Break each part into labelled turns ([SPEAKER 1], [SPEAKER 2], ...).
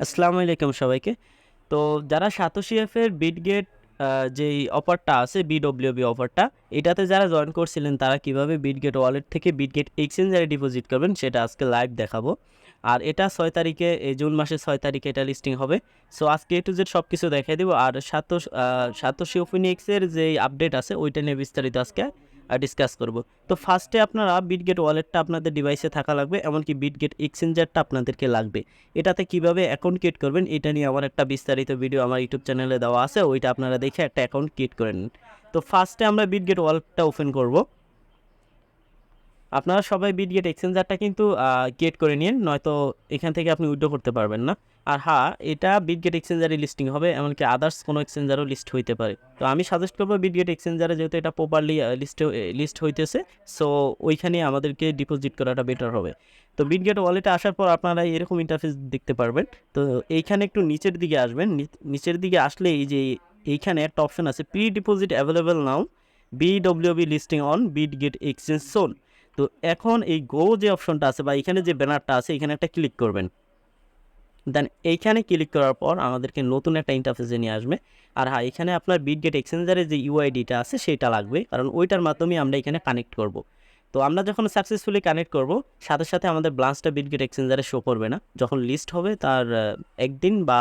[SPEAKER 1] আসসালামু আলাইকুম সবাইকে। তো যারা সাতোশি এফ এর বিটগেট যেই অফারটা আছে বিডব্লিউবি অফারটা, এটাতে যারা জয়েন করছিলেন তারা কিভাবে বিটগেট ওয়ালেট থেকে বিটগেট এক্সচেঞ্জারে ডিপোজিট করবেন সেটা আজকে লাইভ দেখাবো। আর এটা 6 তারিখে, এই জুন মাসের 6 তারিখে এটা লিস্টিং হবে। সো আজকে A to Z সব কিছু দেখাই দিব। আর সাতোশি ওফিনিক্সের যেই আপডেট আছে ওইটা নিয়ে বিস্তারিত আজকে ডিসকাস করব। তো ফার্স্টে আপনারা বিটগেট ওয়ালেটটা আপনাদের ডিভাইসে থাকা লাগবে, এমনকি বিটগেট এক্সচেঞ্জারটা আপনাদেরকে লাগবে। এটাতে কিভাবে অ্যাকাউন্ট ক্রিয়েট করবেন এটা নিয়ে আমার একটা বিস্তারিত ভিডিও আমার ইউটিউব চ্যানেলে দেওয়া আছে, ওইটা আপনারা দেখে একটা অ্যাকাউন্ট ক্রিয়েট করে নিন। তো ফার্স্টে আমরা বিটগেট ওয়ালেটটা ওপেন করব। আপনারা সবাই বিটগেট এক্সচেঞ্জারটা কিন্তু ক্রিয়েট করে নিন, নয়তো এখান থেকে আপনি উইথড্র করতে পারবেন না। আর হ্যাঁ, এটা বিটগেট এক্সচেঞ্জারে লিস্টিং হবে, এমনকি আদার্স কোনো এক্সচেঞ্জারও লিস্ট হইতে পারে। তো আমি সাজেস্ট করবো বিটগেট এক্সচেঞ্জারে, যেহেতু এটা প্রপারলি লিস্ট হইতেছে, সো ওইখানে আমাদেরকে ডিপোজিট করাটা বেটার হবে। তো বিটগেট ওয়ালেটে আসার পর আপনারা এরকম ইন্টারফেস দেখতে পারবেন। তো এইখানে একটু নিচের দিকে আসবেন, নিচের দিকে আসলে এই যে এইখানে একটা অপশন আছে, pre deposit available now, BWB listing on Bitget exchange soon. তো এখন এই গো যে অপশনটা আছে বা এখানে যে ব্যানারটা আছে এখানে একটা ক্লিক করবেন। দেন এইখানে ক্লিক করার পর আমাদেরকে নতুন একটা ইন্টারফেসে নিয়ে আসবে। আর হ্যাঁ, এখানে আপনার বিটগেট এক্সচেঞ্জারের যে ইউআইডিটা আছে সেটা লাগবে, কারণ ওইটার মাধ্যমে আমরা এখানে কানেক্ট করব। তো আমরা যখন সাকসেসফুলি কানেক্ট করব, সাথে সাথে আমাদের ব্লান্সটা বিটগেট এক্সচেঞ্জারে শো করবে না। যখন লিস্ট হবে তার একদিন বা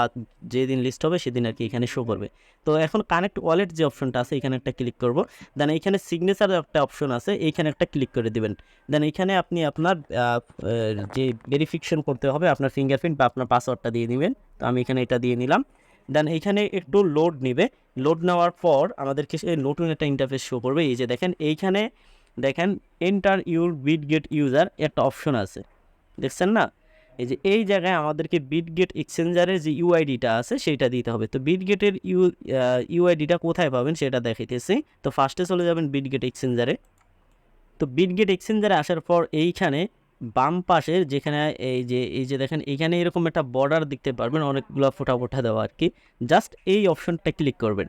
[SPEAKER 1] যেদিন লিস্ট হবে সেদিন আর কি এখানে শো করবে। তো এখন কানেক্ট ওয়ালেট যে অপশনটা আছে এখানে একটা ক্লিক করব। দেন এইখানে সিগনেচার একটা অপশন আছে, এইখানে একটা ক্লিক করে দিবেন। দেন এইখানে আপনি আপনার যে ভেরিফিকেশন করতে হবে আপনার ফিঙ্গারপ্রিন্ট বা আপনার পাসওয়ার্ডটা দিয়ে দিবেন। তো আমি এখানে এটা দিয়ে নিলাম। দেন এইখানে একটু লোড নেবে। লোড নেওয়ার পর আমাদেরকে নতুন একটা ইন্টারফেস শো করবে। এই যে দেখেন এইখানে, দেখেন এন্টার ইউর বিটগেট ইউজার একটা অপশন আছে, দেখছেন না? এই যে এই জায়গায় আমাদেরকে বিটগেট এক্সচেঞ্জারের যে ইউআইডিটা আছে সেটা দিতে হবে। তো বিটগেটের ইউআইডিটা কোথায় পাবেন সেটা দেখাইতেছি। তো ফার্স্টে চলে যাবেন বিটগেট এক্সচেঞ্জারে। তো বিটগেট এক্সচেঞ্জারে আসার পর এইখানে বাম পাশের যেখানে এই যে দেখেন এইখানে এরকম একটা বর্ডার দেখতে পারবেন, অনেকগুলো ফোঁটা ফোঁটা দেওয়া আর কি। জাস্ট এই অপশনটা ক্লিক করবেন।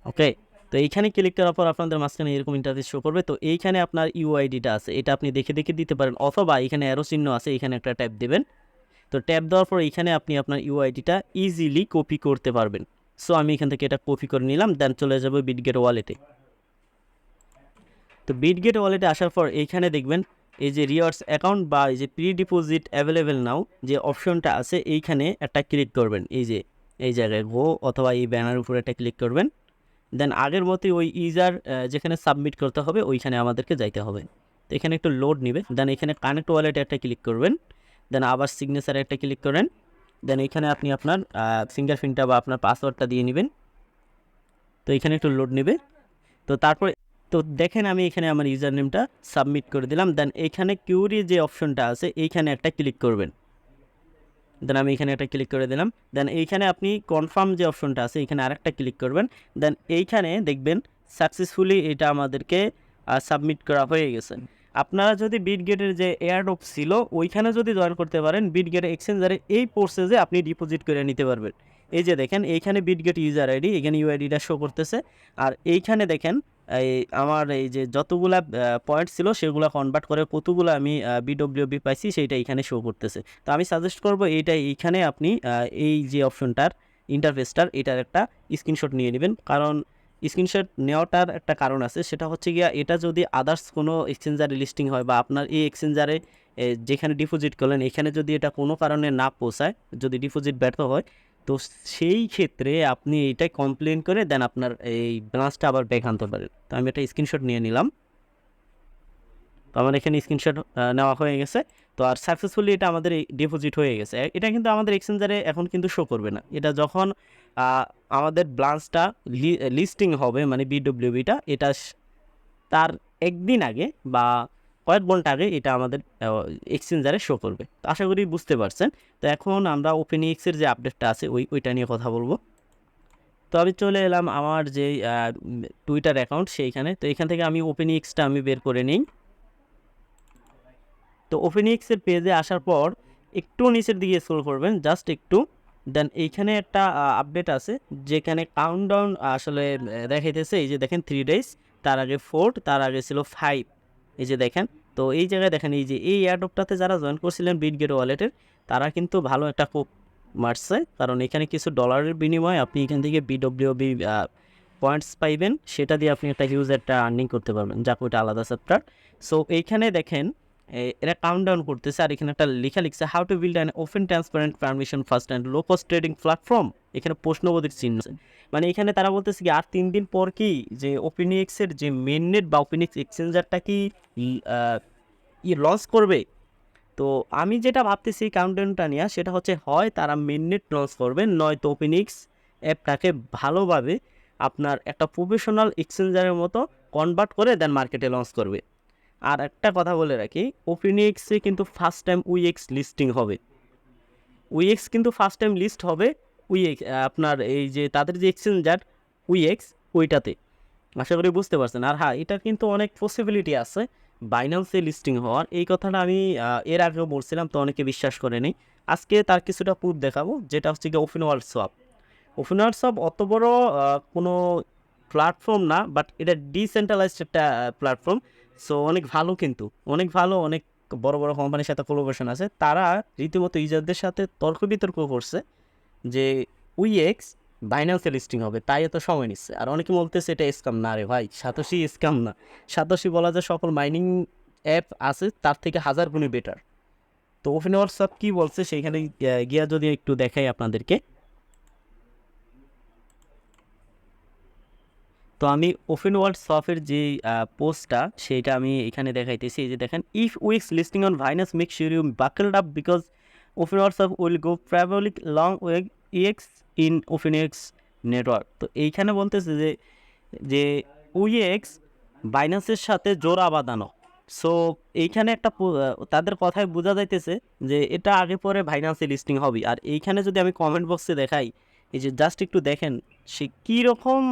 [SPEAKER 1] ওকে, তো এইখানে ক্লিক করার পর আপনাদের মাঝখানে এরকম ইন্টারফেস শো করবে। তো এইখানে আপনার ইউআইডিটা আছে, এটা আপনি দেখে দেখে দিতে পারেন, অথবা এখানে অ্যারো চিহ্ন আছে, এখানে একটা ট্যাপ দেবেন। তো ট্যাপ দেওয়ার পর এইখানে আপনি আপনার ইউআইডিটা ইজিলি কপি করতে পারবেন। সো আমি এখান থেকে এটা কপি করে নিলাম, দেন চলে যাবো বিটগেট ওয়ালেটে। তো বিটগেট ওয়ালেটে আসার পর এইখানে দেখবেন এই যে রিওয়ার্ডস অ্যাকাউন্ট বা এই যে প্রি ডিপোজিট অ্যাভেলেবেল নাও যে অপশনটা আছে এইখানে একটা ক্লিক করবেন। এই যে এই জায়গায় গো অথবা এই ব্যানার উপরে একটা ক্লিক করবেন। দেন আগের মতোই ওই ইউজার যেখানে সাবমিট করতে হবে ওইখানে আমাদেরকে যাইতে হবে। তো এখানে একটু লোড নেবে। দেন এখানে কানেক্ট ওয়ালেটে একটা ক্লিক করবেন। দেন আবার সিগনেচারে একটা ক্লিক করেন। দেন এখানে আপনি আপনার ফিঙ্গারপ্রিন্টটা বা আপনার পাসওয়ার্ডটা দিয়ে নেবেন। তো এখানে একটু লোড নেবে। তো তারপর তো দেখেন আমি এখানে আমার ইউজার নেমটা সাবমিট করে দিলাম। দেন এইখানে কিউরি যে অপশনটা আছে এইখানে একটা ক্লিক করবেন। দেন আমি এখানে একটা ক্লিক করে দিলাম। দেন এইখানে আপনি কনফার্ম যে অপশনটা আছে এখানে আরেকটা ক্লিক করবেন। দেন এইখানে দেখবেন সাকসেসফুলি এটা আমাদেরকে সাবমিট করা হয়ে গেছে। আপনারা যদি বিটগেটের যে এয়ারড্রপ ছিল ওইখানে যদি জয়েন করতে পারেন, বিটগেট এক্সচেঞ্জারে এই প্রসেসে আপনি ডিপোজিট করে নিতে পারবেন। এই যে দেখেন এইখানে বিটগেট ইউজার আইডি, এখানে ইউআইডিটা শো করতেছে। আর এইখানে দেখেন এই আমার এই যে যতগুলা পয়েন্ট ছিল সেগুলো কনভার্ট করে কতগুলো আমি বিডব্লিউবি পাইছি সেইটা এখানে শো করতেছে। তো আমি সাজেস্ট করব এইখানে আপনি এই যে অপশনটার ইন্টারফেসটার এটার একটা স্ক্রিনশট নিয়ে নেবেন, কারণ স্ক্রিনশট নেওয়াটার একটা কারণ আছে, সেটা হচ্ছে গিয়া এটা যদি আদার্স কোনো এক্সচেঞ্জারে লিস্টিং হয় বা আপনার এই এক্সচেঞ্জারে যেখানে ডিপোজিট করলেন এখানে যদি এটা কোনো কারণে না পৌঁছায়, যদি ডিপোজিট ব্যর্থ হয়, তো সেই ক্ষেত্রে আপনি এইটাই কমপ্লেন করে দেন আপনার এই ব্যালেন্সটা আবার ব্যাক আনতে পারেন। তো আমি একটা স্ক্রিনশট নিয়ে নিলাম। তো আমার এখানে স্ক্রিনশট নেওয়া হয়ে গেছে। তো আর সাকসেসফুলি এটা আমাদের ডিপোজিট হয়ে গেছে। এটা কিন্তু আমাদের এক্সচেঞ্জারে এখন কিন্তু শো করবে না। এটা যখন আমাদের ব্লান্সটা লিস্টিং হবে মানে বিডব্লিউবিটা, এটা তার একদিন আগে বা কয়েক ঘন্টা আগে এটা আমাদের এক্সচেঞ্জারে শো করবে। তো আশা করি বুঝতে পারছেন। তো এখন আমরা ওপেনএক্সের যে আপডেটটা আছে ওইটা নিয়ে কথা বলবো। তো আমি চলে এলাম আমার যে টুইটার অ্যাকাউন্ট সেইখানে। তো এখান থেকে আমি ওপেনএক্সটা আমি বের করে নিই। তো ওপেনএক্সের পেজে আসার পর একটু নিচের দিকে স্ক্রল করবেন, জাস্ট একটু। দেন এইখানে একটা আপডেট আছে যেখানে কাউন্টডাউন আসলে দেখাইতেছে। এই যে দেখেন 3 ডেজ, তার আগে 4, তার আগে ছিল 5। এই যে দেখেন, তো এই জায়গায় দেখেন এই যে এই এয়ারড্রপটাতে যারা জয়েন করছিলেন বিটগেট ওয়ালেটের, তারা কিন্তু ভালো একটা মারছে, কারণ এখানে কিছু ডলারের বিনিময়ে আপনি এখান থেকে বিডব্লিউবি পয়েন্টস পাইবেন, সেটা দিয়ে আপনি একটা হিউজ একটা আর্নিং করতে পারবেন, যাক ওইটা আলাদা চ্যাপ্টার। সো এইখানে দেখেন এরা কাউন্ট ডাউন করতেছে, আর এখানে একটা লেখা লিখছে how to build an open transparent permission first and low cost trading platform. এখানে প্রশ্নবোধক চিহ্ন আছে, মানে এখানে তারা বলতেছে কি আর 3 দিন পর কি যে ওপেনএক্সের যে মেননেট বা ওপেনএক্স এক্সচেঞ্জারটা কি লঞ্চ করবে। তো আমি যেটা ভাবতেছি কাউন্টডাউনটা নিয়ে, সেটা হচ্ছে হয় তারা মেননেট লঞ্চ করবে, নয়তো ওপেনএক্স অ্যাপটাকে ভালোভাবে আপনার একটা প্রফেশনাল এক্সচেঞ্জারের মতো কনভার্ট করে দেন মার্কেটে লঞ্চ করবে। আর একটা কথা বলে রাখি, ওপেনএক্সে কিন্তু ফার্স্ট টাইম উইএক্স লিস্টিং হবে, উইএক্স কিন্তু ফার্স্ট টাইম লিস্ট হবে উইএক্স আপনার এই যে তাদের যে এক্সচেঞ্জার উইএক্স ওইটাতে। আশা করি বুঝতে পারছেন। আর হ্যাঁ, এটার কিন্তু অনেক পসিবিলিটি আছে বাইন্যান্সে লিস্টিং হওয়ার, এই কথাটা আমি এর আগেও বলছিলাম, তো অনেকে বিশ্বাস করেনি। আজকে তার কিছুটা প্রুফ দেখাবো, যেটা হচ্ছে কি open world swap. Open world swap অত বড় কোনো প্ল্যাটফর্ম না, বাট এটা ডিসেন্ট্রালাইজড একটা প্ল্যাটফর্ম। সো অনেক ভালো, কিন্তু অনেক ভালো, অনেক বড় বড় কোম্পানির সাথে কোলাবোরেশন আছে। তারা রীতিমতো ইউজারদের সাথে তর্ক বিতর্ক করছে যে উইএক্স বাইন্যান্সে লিস্টিং হবে, তাই এত সময় নিচ্ছে। আর অনেকে বলতেছে এটা স্ক্যাম। না রে ভাই, সাতোশি স্ক্যাম না। সাতোশি বলা যায় সকল মাইনিং অ্যাপ আছে তার থেকে 1000 গুণে বেটার। তো ওপেন হোয়াটসঅ্যাপ কী বলছে সেইখানে গিয়া যদি একটু দেখাই আপনাদেরকে। তো আমি ওপেন ওয়ার্ল্ড সফের যে পোস্টটা সেইটা আমি এখানে দেখাইতেছি। এই যে দেখেন, if weeks listing on Binance make sure you buckled up because open world soft will go probably long with EX in open X network. তো এইখানে বলতেছে যে যে উইএক্স বাইন্যান্সের সাথে জোড়া বাঁধানো। সো এইখানে একটা তাদের কথায় বোঝা যাইতেছে যে এটা আগে পরে বাইন্যান্সে লিস্টিং হবে। আর এইখানে যদি আমি কমেন্ট বক্সে দেখাই, এই যে জাস্ট একটু দেখেন সে কীরকম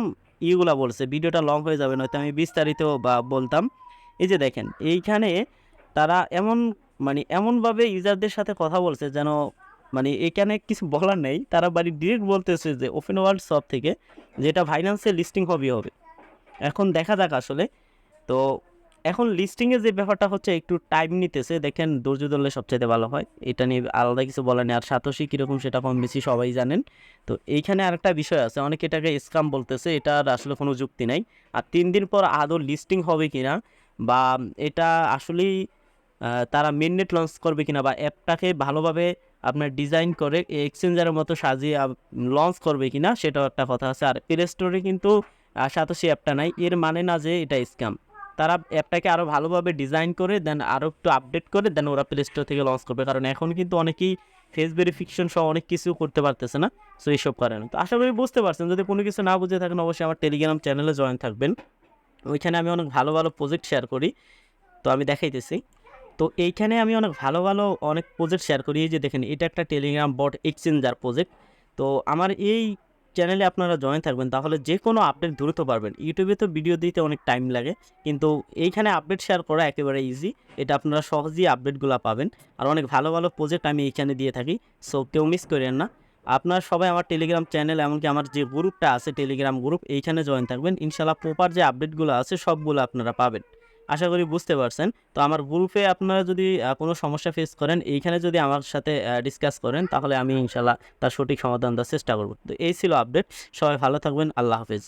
[SPEAKER 1] ইগুলা বলছে। ভিডিওটা লং হয়ে যাবে, নয়তো আমি বিস্তারিত বা বলতাম। এই যে দেখেন এইখানে তারা এমন মানে এমনভাবে ইউজারদের সাথে কথা বলছে যেন মানে এখানে কিছু বলার নেই। তারা বাড়ি ডিরেক্ট বলতেছে যে ওপেন ওয়ার্ল্ড শপ থেকে যেটা ফাইন্যান্সে লিস্টিং হবে। এখন দেখা যাক আসলে। তো এখন লিস্টিংয়ে যে ব্যাপারটা হচ্ছে একটু টাইম নিতেছে, দেখেন ধৈর্য ধরলে সবচাইতে ভালো হয়। এটা নিয়ে আলাদা কিছু বলার নেই। আর সাতোশি কীরকম সেটা কম বেশি সবাই জানেন। তো এইখানে আরেকটা বিষয় আছে, অনেকে এটাকে স্ক্যাম বলতেছে, এটার আসলে কোনো যুক্তি নাই। আর 3 দিন পর আদৌ লিস্টিং হবে কিনা, বা এটা আসলেই তারা মেননেট লঞ্চ করবে কিনা, বা অ্যাপটাকে ভালোভাবে আপনার ডিজাইন করে এক্সচেঞ্জারের মতো সাজিয়ে লঞ্চ করবে কিনা, সেটাও একটা কথা আছে। আর প্লে স্টোরে কিন্তু সাতোশি অ্যাপটা নাই, এর মানে না যে এটা স্ক্যাম। তারা অ্যাপটাকে আরও ভালোভাবে ডিজাইন করে দেন, আরও একটু আপডেট করে দেন ওরা প্লে স্টোর থেকে লঞ্চ করবে। কারণ এখন কিন্তু অনেকেই ফেস ভেরিফিকেশন সহ অনেক কিছু করতে পারতেছে না, সো এইসব কারণে। তো আশা করি বুঝতে পারছেন। যদি কোনো কিছু না বুঝে থাকেন, অবশ্যই আমার টেলিগ্রাম চ্যানেলে জয়েন থাকবেন, ওইখানে আমি অনেক ভালো ভালো প্রজেক্ট শেয়ার করি। তো আমি দেখাইতেছি। তো এইখানে আমি অনেক ভালো ভালো অনেক প্রজেক্ট শেয়ার করি। এই যে দেখেন, এটা একটা টেলিগ্রাম বট এক্সচেঞ্জার প্রজেক্ট। তো আমার এই চ্যানেলে আপনারা জয়েন থাকবেন, তাহলে যে কোনো আপডেট দ্রুত পারবেন। ইউটিউবে তো ভিডিও দিতে অনেক টাইম লাগে, কিন্তু এইখানে আপডেট শেয়ার করা একেবারে ইজি। এটা আপনারা সহজেই আপডেটগুলো পাবেন। আর অনেক ভালো ভালো প্রজেক্ট আমি এইখানে দিয়ে থাকি, সো কেউ মিস করেন না। আপনারা সবাই আমার টেলিগ্রাম চ্যানেল, এমনকি আমার যে গ্রুপটা আছে টেলিগ্রাম গ্রুপ, এইখানে জয়েন থাকবেন। ইনশাল্লাহ প্রপার যে আপডেটগুলো আছে সবগুলো আপনারা পাবেন। আশা করি বুঝতে পারছেন। তো আমার গ্রুপে আপনারা যদি কোনো সমস্যা ফেস করেন, এইখানে যদি আমার সাথে ডিসকাস করেন, তাহলে আমি ইনশাল্লাহ তার সঠিক সমাধান দেওয়ার চেষ্টা করব। তো এই ছিল আপডেট। সবাই ভালো থাকবেন। আল্লাহ হাফেজ।